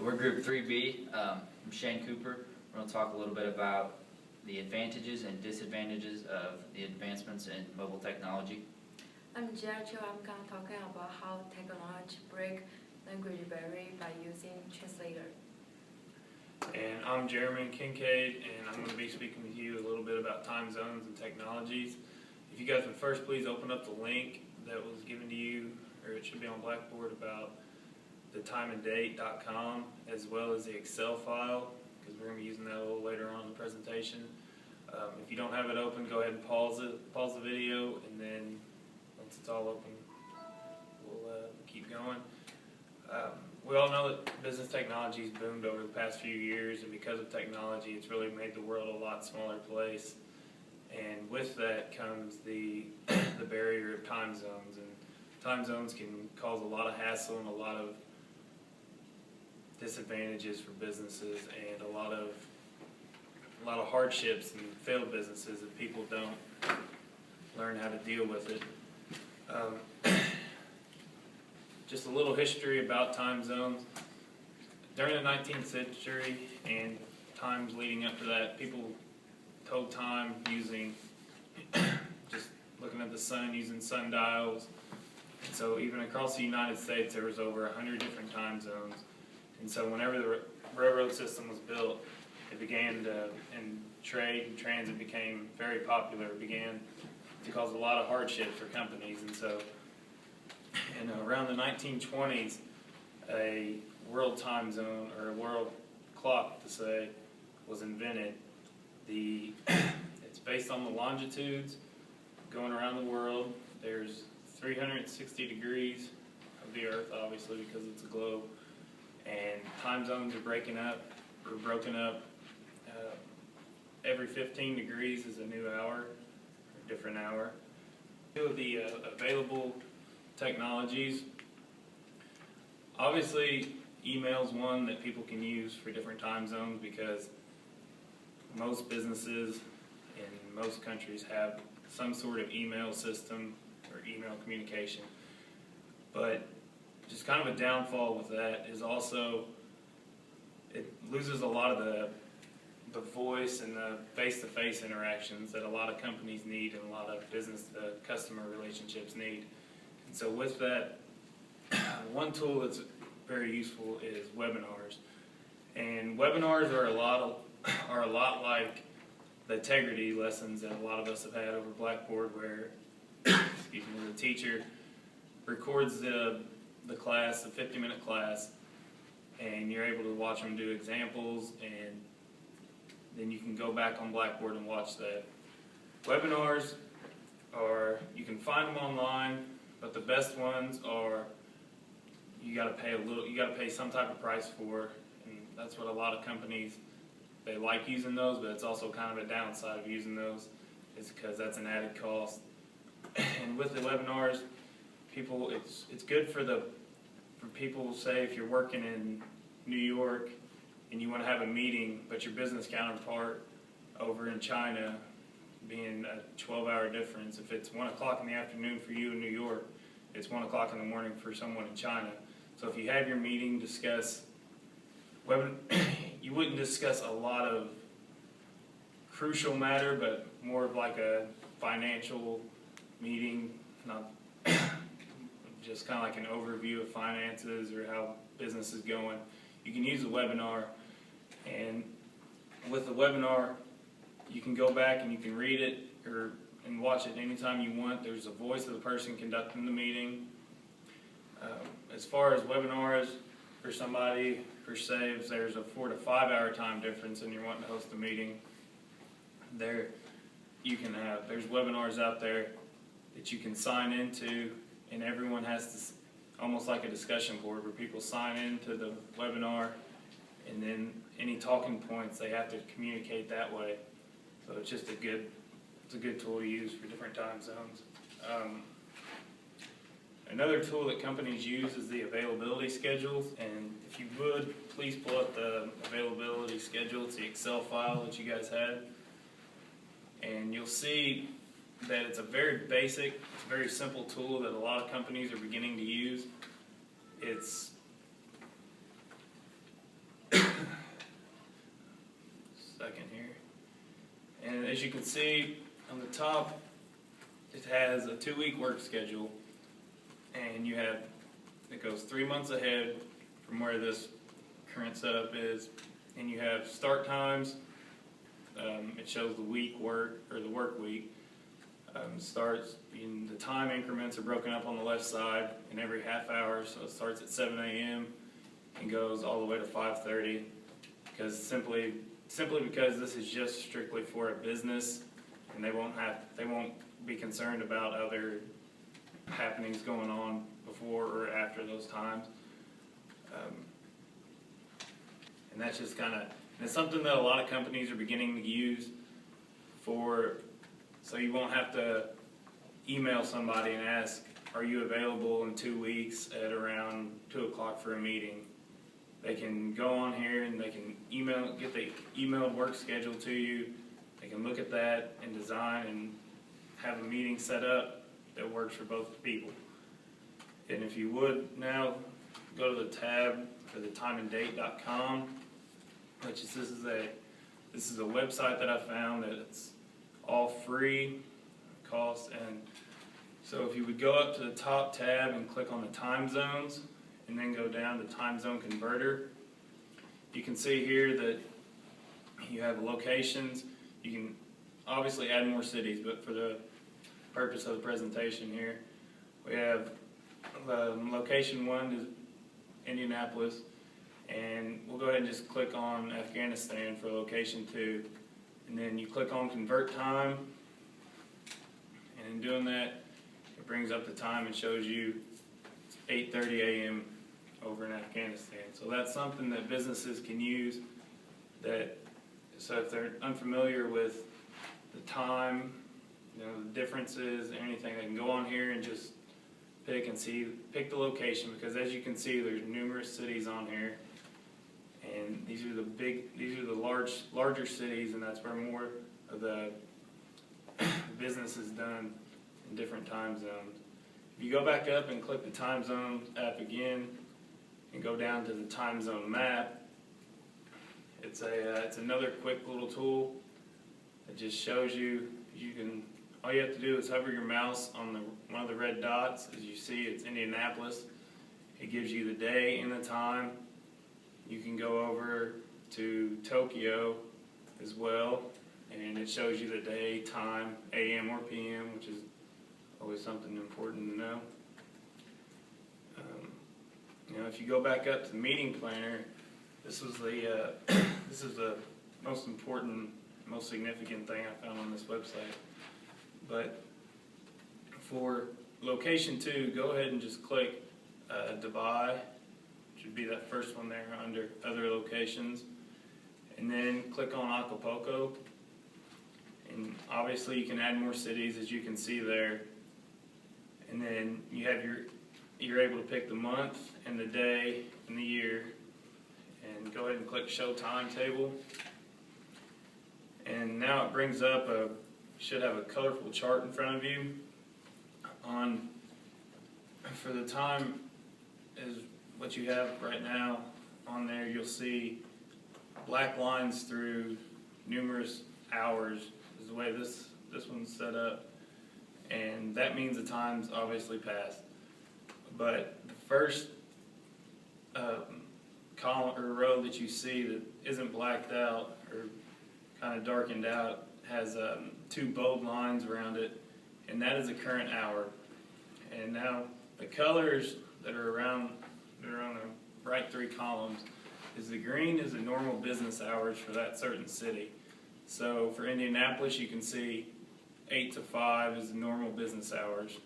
We're Group 3B. I'm Shane Cooper. We're going to talk a little bit about the advantages and disadvantages of the advancements in mobile technology. I'm Jiaqiu. I'm going to talk about how technology break language barrier by using translator. And I'm Jeremy Kincaid, and I'm going to be speaking with you a little bit about time zones and technologies. If you guys would first please open up the link that was given to you, or it should be on Blackboard, about the timeanddate.com, as well as the Excel file, because we're going to be using that a little later on in the presentation. If you don't have it open, go ahead and pause the video, and then once it's all open, we'll keep going. We all know that business technology has boomed over the past few years, and because of technology, it's really made the world a lot smaller place. And with that comes the barrier of time zones. And time zones can cause a lot of hassle and a lot of disadvantages for businesses, and a lot of hardships and failed businesses if people don't learn how to deal with it. Just a little history about time zones. During the 19th century and times leading up to that, people told time using just looking at the sun, using sundials. And so even across the United States, there was over 100 different time zones. And so whenever the railroad system was built, it began to, and trade and transit became very popular. It began to cause a lot of hardship for companies. And so around the 1920s, a world time zone, or a world clock to say, was invented. It's based on the longitudes going around the world. There's 360 degrees of the Earth, obviously, because it's a globe. And time zones are broken up. Every 15 degrees is a new hour, a different hour. Two of the available technologies. Obviously, email is one that people can use for different time zones, because most businesses in most countries have some sort of email system or email communication. But just kind of a downfall with that is also it loses a lot of the voice and the face-to-face interactions that a lot of companies need and a lot of business-to-customer relationships need. And so with that, one tool that's very useful is webinars. And webinars are a lot like the integrity lessons that a lot of us have had over Blackboard, where excuse me, the teacher records the class, the 50-minute class, and you're able to watch them do examples, and then you can go back on Blackboard and watch that. Webinars you can find them online, but the best ones are you got to pay some type of price for, and that's what a lot of companies, they like using those, but it's also kind of a downside of using those, is because that's an added cost. And with the webinars, it's good for people, say if you're working in New York and you want to have a meeting, but your business counterpart over in China, being a 12-hour difference, if it's 1 o'clock in the afternoon for you in New York, it's 1 o'clock in the morning for someone in China. So if you have your meeting, you wouldn't discuss a lot of crucial matter, but more of like a financial meeting, not just kind of like an overview of finances or how business is going. You can use a webinar, and with the webinar, you can go back and you can read it and watch it anytime you want. There's a voice of the person conducting the meeting. As far as webinars for somebody, say if there's a 4 to 5 hour time difference and you're wanting to host a meeting, there's webinars out there that you can sign into, and everyone has to, almost like a discussion board, where people sign into the webinar, and then any talking points they have to communicate that way. So it's just a good tool to use for different time zones. Another tool that companies use is the availability schedules, and if you would, please pull up the availability schedule. It's the Excel file that you guys had, and you'll see that it's a very basic, very simple tool that a lot of companies are beginning to use. second here. And as you can see on the top, it has a 2-week work schedule, and it goes 3 months ahead from where this current setup is, and you have start times. It shows the work week. Starts in the time increments are broken up on the left side in every half hour, so it starts at 7 a.m. and goes all the way to 5:30, because simply because this is just strictly for a business, and they won't be concerned about other happenings going on before or after those times. And that's just kind of, it's something that a lot of companies are beginning to use so you won't have to email somebody and ask, are you available in 2 weeks at around 2 o'clock for a meeting? They can go on here and they can get the emailed work schedule to you. They can look at that and design and have a meeting set up that works for both people. And if you would now go to the tab for the timeanddate.com, which is this is a website that I found that it's all free cost. And so if you would go up to the top tab and click on the time zones and then go down to time zone converter, you can see here that you have locations. You can obviously add more cities, but for the purpose of the presentation here, we have location 1 is Indianapolis, and we'll go ahead and just click on Afghanistan for location 2, and then you click on convert time, and in doing that, it brings up the time and shows you it's 8:30 a.m. over in Afghanistan. So that's something that businesses can use. So if they're unfamiliar with the time, the differences, anything, they can go on here and just pick the location, because as you can see, there's numerous cities on here, and these are the larger cities, and that's where more of the business is done in different time zones. If you go back up and click the time zone app again and go down to the time zone map, it's another quick little tool that just shows you all you have to do is hover your mouse on one of the red dots. As you see, it's Indianapolis. It gives you the day and the time. You can go over to Tokyo as well, and it shows you the day, time, AM or PM, which is always something important to know. If you go back up to the meeting planner, this is the most important, most significant thing I found on this website. But for location 2, go ahead and just click Dubai, which would be that first one there under other locations, and then click on Acapulco. And obviously you can add more cities, as you can see there. And then you're able to pick the month and the day and the year, and go ahead and click Show Timetable. And now it brings up should have a colorful chart in front of you. For the time is what you have right now on there. You'll see black lines through numerous hours is the way this one's set up, and that means the time's obviously passed. But the first column or row that you see that isn't blacked out or kind of darkened out has 2 bold lines around it, and that is the current hour. And now the colors that are around, they're on the right 3 columns, is the green is the normal business hours for that certain city. So for Indianapolis, you can see 8 to 5 is the normal business hours,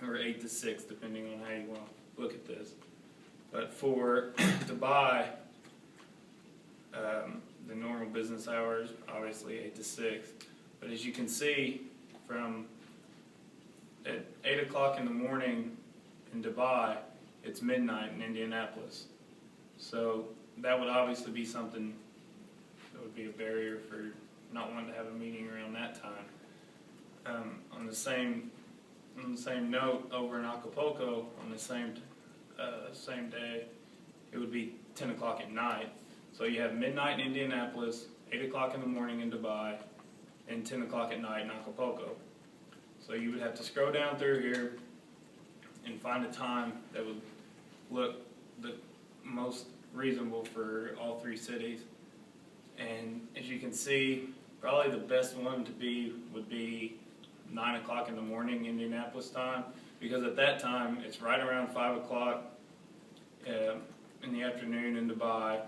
or 8 to 6, depending on how you want to look at this. But for Dubai, the normal business hours, obviously 8 to 6. But as you can see, from at 8 o'clock in the morning in Dubai, it's midnight in Indianapolis. So that would obviously be something that would be a barrier for not wanting to have a meeting around that time. On the same note, over in Acapulco, on the same day, it would be 10 o'clock at night. So you have midnight in Indianapolis 8 o'clock in the morning in Dubai, and 10 o'clock at night in Acapulco. So you would have to scroll down through here and find a time that would look the most reasonable for all three cities. And as you can see, probably the best one to be would be 9 o'clock in the morning Indianapolis time, because at that time it's right around 5 o'clock in the afternoon in Dubai,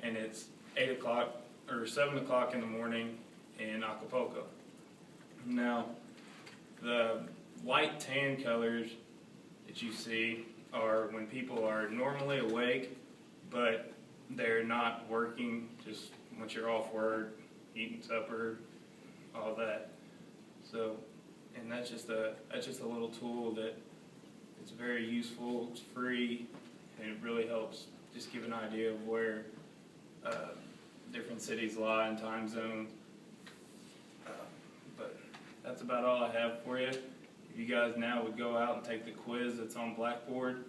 and it's 8 o'clock or 7 o'clock in the morning in Acapulco. Now, the white tan colors that you see are when people are normally awake, but they're not working, just once you're off work, eating supper, all that. So, and that's just a little tool that it's very useful, it's free, and it really helps just give an idea of where different cities lie in time zones. But that's about all I have for you. If you guys now would go out and take the quiz that's on Blackboard,